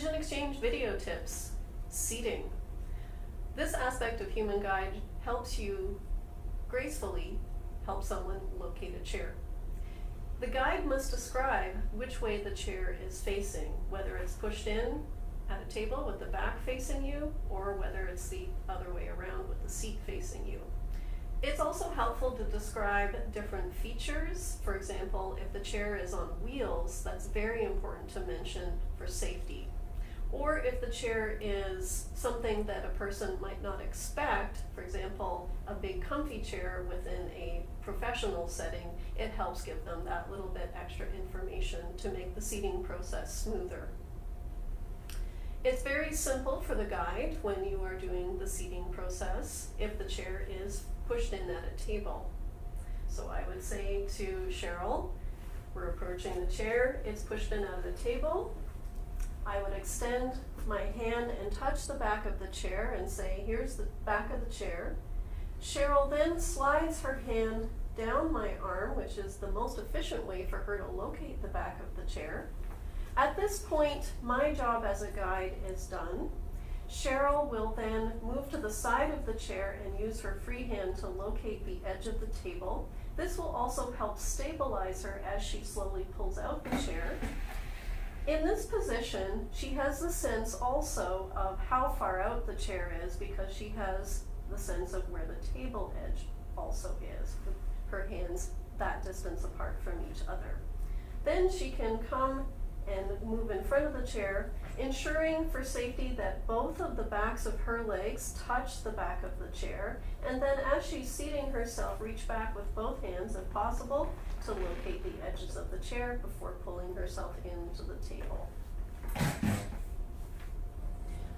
vision exchange video tips, seating. This aspect of Human Guide helps you gracefully help someone locate a chair. The guide must describe which way the chair is facing, whether it's pushed in at a table with the back facing you, or whether it's the other way around with the seat facing you. It's also helpful to describe different features. For example, if the chair is on wheels, that's very important to mention for safety. Or if the chair is something that a person might not expect, for example, a big comfy chair within a professional setting, it helps give them that little bit extra information to make the seating process smoother. It's very simple for the guide when you are doing the seating process if the chair is pushed in at a table. So I would say to Cheryl, we're approaching the chair, it's pushed in at a table. I would extend my hand and touch the back of the chair and say, here's the back of the chair. Cheryl then slides her hand down my arm, which is the most efficient way for her to locate the back of the chair. At this point, my job as a guide is done. Cheryl will then move to the side of the chair and use her free hand to locate the edge of the table. This will also help stabilize her as she slowly pulls out the chair. In this position, she has the sense also of how far out the chair is because she has the sense of where the table edge also is, with her hands that distance apart from each other. Then she can come and move in front of the chair, ensuring for safety that both of the backs of her legs touch the back of the chair, and then as she's seating herself, reach back with both hands, if possible, to locate the edges of the chair before pulling herself into the table.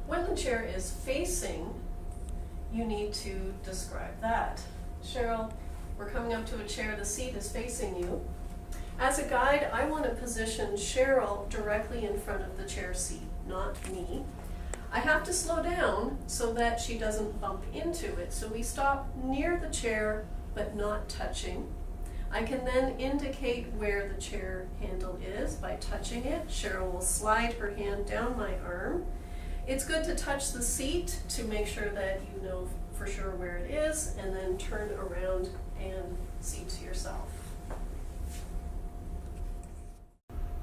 When the chair is facing, you need to describe that. Cheryl, we're coming up to a chair, the seat is facing you. As a guide, I want to position Cheryl directly in front of the chair seat, not me. I have to slow down so that she doesn't bump into it. So we stop near the chair, but not touching. I can then indicate where the chair handle is by touching it. Cheryl will slide her hand down my arm. It's good to touch the seat to make sure that you know for sure where it is, and then turn around and seat yourself.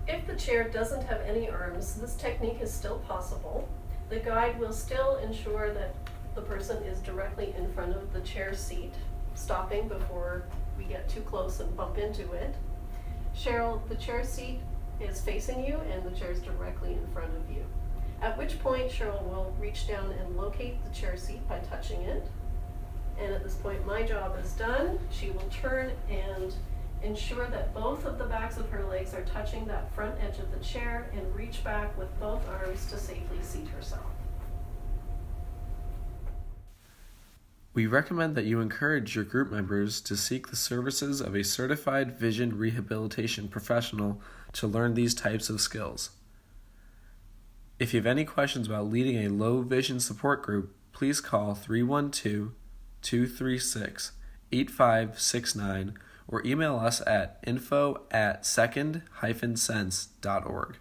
If the chair doesn't have any arms, this technique is still possible. The guide will still ensure that the person is directly in front of the chair seat, stopping before we get too close and bump into it. Cheryl, the chair seat is facing you and the chair is directly in front of you. At which point Cheryl will reach down and locate the chair seat by touching it. And at this point my job is done. She will turn and ensure that both of the backs of her legs are touching that front edge of the chair and reach back with both arms to safely seat herself. We recommend that you encourage your group members to seek the services of a certified vision rehabilitation professional to learn these types of skills. If you have any questions about leading a low vision support group, please call 312-236-8569 or email us at info@second-sense.org.